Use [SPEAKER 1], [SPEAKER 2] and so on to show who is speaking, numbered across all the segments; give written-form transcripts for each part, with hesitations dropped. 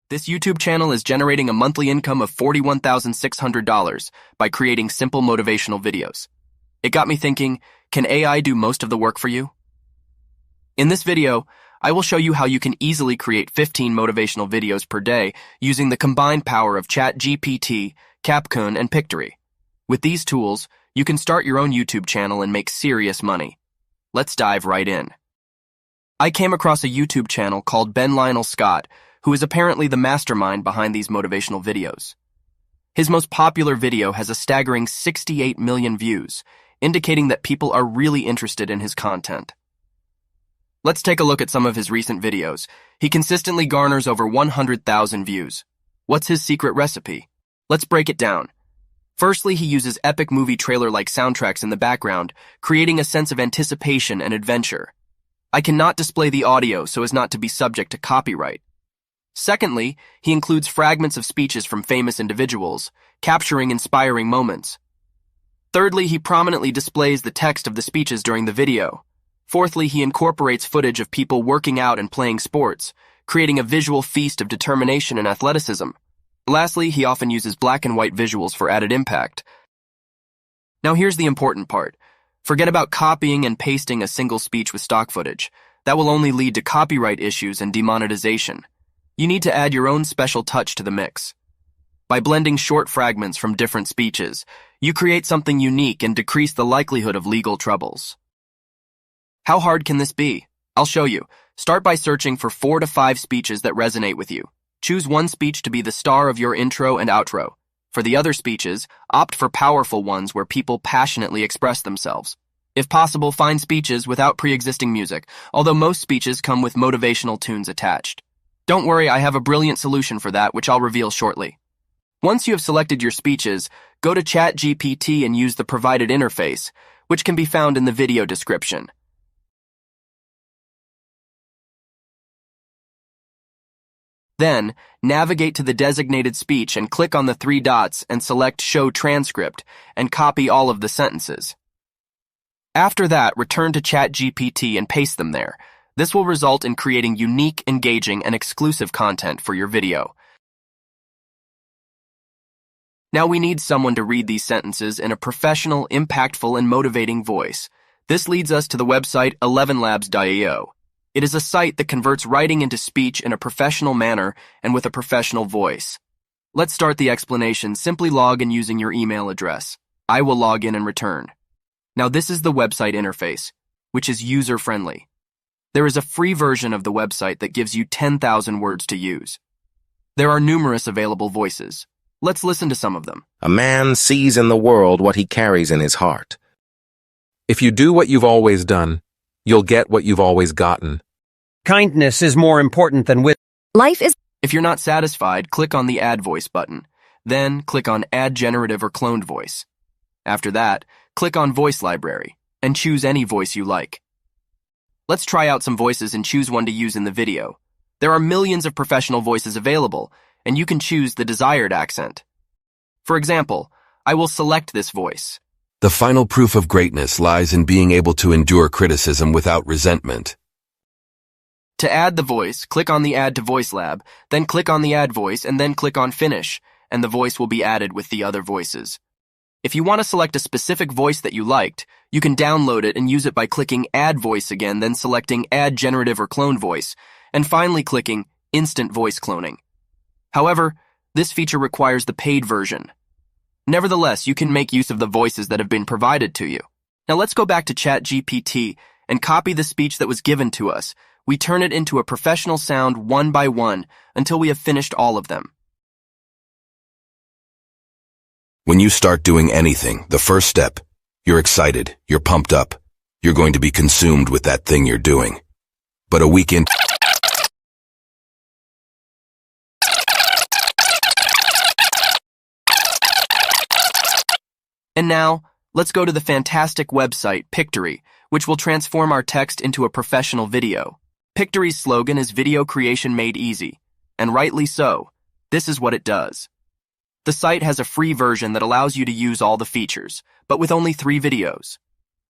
[SPEAKER 1] This YouTube channel is generating a monthly income of $41,600 by creating simple motivational videos. It got me thinking, can AI do most of the work for you? In this video, I will show you how you can easily create 15 motivational videos per day using the combined power of ChatGPT, CapCut, and Pictory. With these tools, you can start your own YouTube channel and make serious money. Let's dive right in. I came across a YouTube channel called Ben Lionel Scott, who is apparently the mastermind behind these motivational videos. His most popular video has a staggering 68 million views, indicating that people are really interested in his content. Let's take a look at some of his recent videos. He consistently garners over 100,000 views. What's his secret recipe? Let's break it down. Firstly, he uses epic movie trailer-like soundtracks in the background, creating a sense of anticipation and adventure. I cannot display the audio so as not to be subject to copyright. Secondly, he includes fragments of speeches from famous individuals, capturing inspiring moments. Thirdly, he prominently displays the text of the speeches during the video. Fourthly, he incorporates footage of people working out and playing sports, creating a visual feast of determination and athleticism. Lastly, he often uses black and white visuals for added impact. Now here's the important part. Forget about copying and pasting a single speech with stock footage. That will only lead to copyright issues and demonetization. You need to add your own special touch to the mix. By blending short fragments from different speeches, you create something unique and decrease the likelihood of legal troubles. How hard can this be? I'll show you. Start by searching for 4 to 5 speeches that resonate with you. Choose one speech to be the star of your intro and outro. For the other speeches, opt for powerful ones where people passionately express themselves. If possible, find speeches without pre-existing music, although most speeches come with motivational tunes attached. Don't worry, I have a brilliant solution for that, which I'll reveal shortly. Once you have selected your speeches, go to ChatGPT and use the provided interface, which can be found in the video description. Then, navigate to the designated speech and click on the 3 dots and select Show Transcript and copy all of the sentences. After that, return to ChatGPT and paste them there. This will result in creating unique, engaging, and exclusive content for your video. Now we need someone to read these sentences in a professional, impactful, and motivating voice. This leads us to the website 11labs.io. It is a site that converts writing into speech in a professional manner and with a professional voice. Let's start the explanation. Simply log in using your email address. I will log in and return. Now this is the website interface, which is user-friendly. There is a free version of the website that gives you 10,000 words to use. There are numerous available voices. Let's listen to some of them.
[SPEAKER 2] A man sees in the world what he carries in his heart.
[SPEAKER 3] If you do what you've always done, you'll get what you've always gotten.
[SPEAKER 4] Kindness is more important than wisdom.
[SPEAKER 5] Life is...
[SPEAKER 1] If you're not satisfied, click on the Add Voice button. Then, click on Add Generative or Cloned Voice. After that, click on Voice Library, and choose any voice you like. Let's try out some voices and choose one to use in the video. There are millions of professional voices available, and you can choose the desired accent. For example, I will select this voice.
[SPEAKER 6] The final proof of greatness lies in being able to endure criticism without resentment.
[SPEAKER 1] To add the voice, click on the Add to Voice Lab, then click on the Add Voice, and then click on Finish, and the voice will be added with the other voices. If you want to select a specific voice that you liked, you can download it and use it by clicking Add Voice again, then selecting Add Generative or Clone Voice, and finally clicking Instant Voice Cloning. However, this feature requires the paid version. Nevertheless, you can make use of the voices that have been provided to you. Now let's go back to ChatGPT and copy the speech that was given to us. We turn it into a professional sound one by one until we have finished all of them.
[SPEAKER 6] When you start doing anything, the first step, you're excited, you're pumped up, you're going to be consumed with that thing you're doing. But a week in...
[SPEAKER 1] And now, let's go to the fantastic website, Pictory, which will transform our text into a professional video. Pictory's slogan is Video Creation Made Easy, and rightly so. This is what it does. The site has a free version that allows you to use all the features, but with only 3 videos.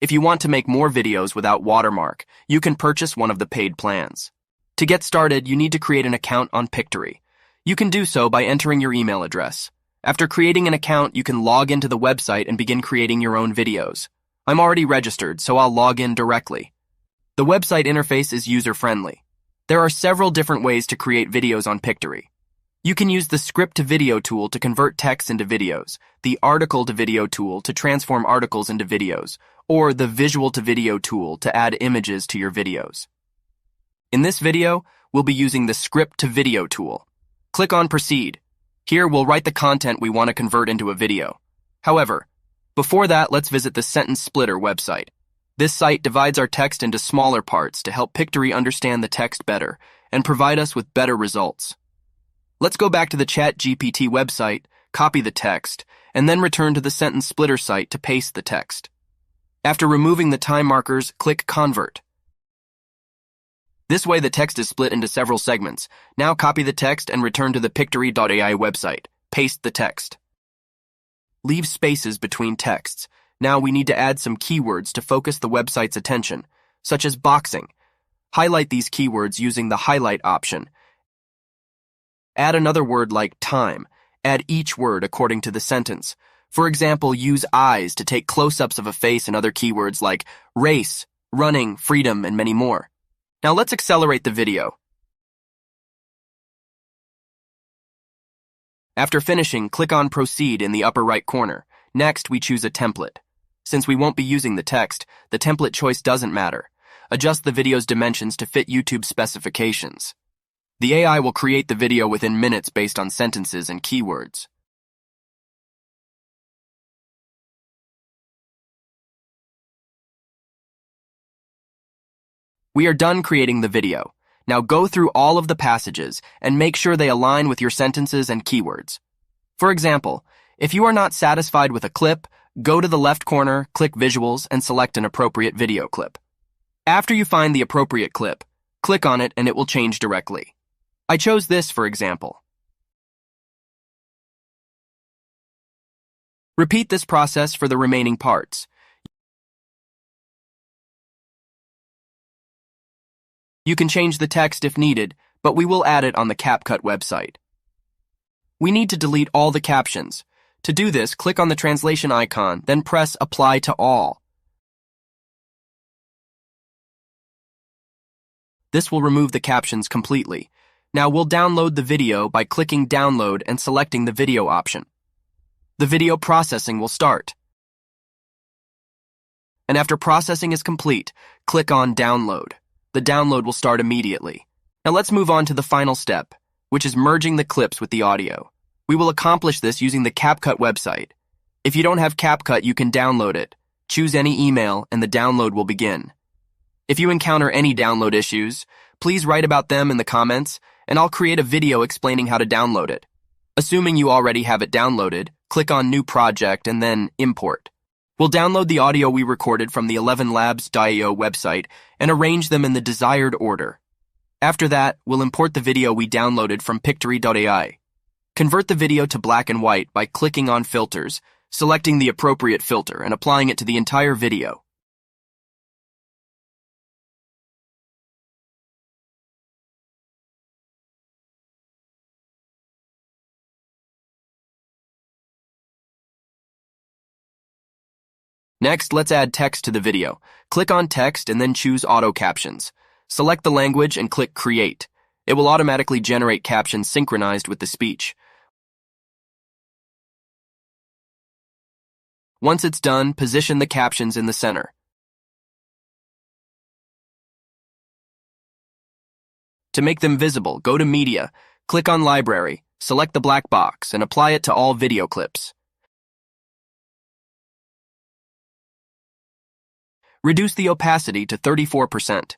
[SPEAKER 1] If you want to make more videos without watermark, you can purchase one of the paid plans. To get started, you need to create an account on Pictory. You can do so by entering your email address. After creating an account, you can log into the website and begin creating your own videos. I'm already registered, so I'll log in directly. The website interface is user-friendly. There are several different ways to create videos on Pictory. You can use the script-to-video tool to convert text into videos, the article-to-video tool to transform articles into videos, or the visual-to-video tool to add images to your videos. In this video, we'll be using the script-to-video tool. Click on Proceed. Here, we'll write the content we want to convert into a video. However, before that, let's visit the Sentence Splitter website. This site divides our text into smaller parts to help Pictory understand the text better and provide us with better results. Let's go back to the ChatGPT website, copy the text, and then return to the Sentence Splitter site to paste the text. After removing the time markers, click Convert. This way the text is split into several segments. Now copy the text and return to the Pictory.ai website. Paste the text. Leave spaces between texts. Now we need to add some keywords to focus the website's attention, such as boxing. Highlight these keywords using the highlight option. Add another word like time. Add each word according to the sentence. For example, use eyes to take close-ups of a face and other keywords like race, running, freedom, and many more. Now let's accelerate the video. After finishing, click on Proceed in the upper right corner. Next, we choose a template. Since we won't be using the text, the template choice doesn't matter. Adjust the video's dimensions to fit YouTube specifications. The AI will create the video within minutes based on sentences and keywords. We are done creating the video. Now go through all of the passages and make sure they align with your sentences and keywords. For example, if you are not satisfied with a clip, go to the left corner, click Visuals, and select an appropriate video clip. After you find the appropriate clip, click on it and it will change directly. I chose this, for example. Repeat this process for the remaining parts. You can change the text if needed, but we will add it on the CapCut website. We need to delete all the captions. To do this, click on the translation icon, then press Apply to All. This will remove the captions completely. Now we'll download the video by clicking Download and selecting the video option. The video processing will start. And after processing is complete, click on Download. The download will start immediately. Now let's move on to the final step, which is merging the clips with the audio. We will accomplish this using the CapCut website. If you don't have CapCut, you can download it. Choose any email and the download will begin. If you encounter any download issues, please write about them in the comments, and I'll create a video explaining how to download it. Assuming you already have it downloaded, click on New Project and then Import. We'll download the audio we recorded from the 11labs.io website and arrange them in the desired order. After that, we'll import the video we downloaded from Pictory.ai. Convert the video to black and white by clicking on Filters, selecting the appropriate filter, and applying it to the entire video. Next, let's add text to the video. Click on Text and then choose Auto Captions. Select the language and click Create. It will automatically generate captions synchronized with the speech. Once it's done, position the captions in the center. To make them visible, go to Media, click on Library, select the black box, and apply it to all video clips. Reduce the opacity to 34%.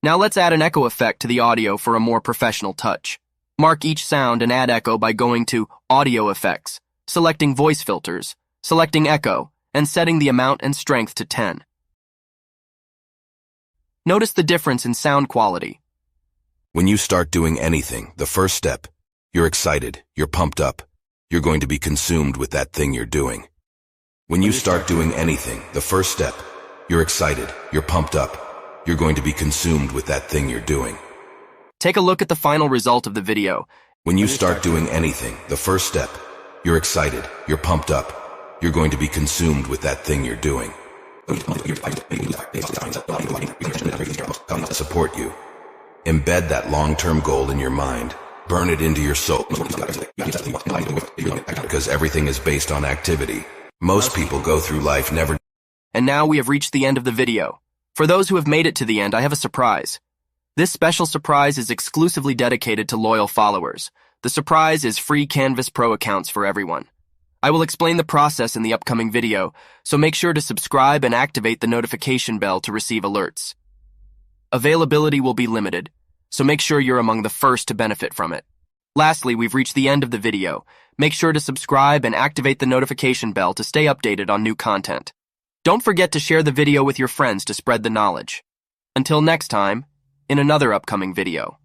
[SPEAKER 1] Now let's add an echo effect to the audio for a more professional touch. Mark each sound and add echo by going to Audio Effects, selecting Voice Filters, selecting Echo, and setting the amount and strength to 10. Notice the difference in sound quality.
[SPEAKER 6] When you start doing anything, the first step, you're excited, you're pumped up, you're going to be consumed with that thing you're doing. When you start doing anything, the first step, you're excited, you're pumped up, you're going to be consumed with that thing you're doing.
[SPEAKER 1] Take a look at the final result of the video.
[SPEAKER 6] When you start doing anything, the first step, you're excited, you're pumped up, you're going to be consumed with that thing you're doing. Support you. Embed that long-term goal in your mind. Burn it into your soul. Because everything is based on activity. Most people go through life never.
[SPEAKER 1] And now we have reached the end of the video. For those who have made it to the end, I have a surprise. This special surprise is exclusively dedicated to loyal followers. The surprise is free Canvas Pro accounts for everyone. I will explain the process in the upcoming video, so make sure to subscribe and activate the notification bell to receive alerts. Availability will be limited, so make sure you're among the first to benefit from it. Lastly, we've reached the end of the video. Make sure to subscribe and activate the notification bell to stay updated on new content. Don't forget to share the video with your friends to spread the knowledge. Until next time, in another upcoming video.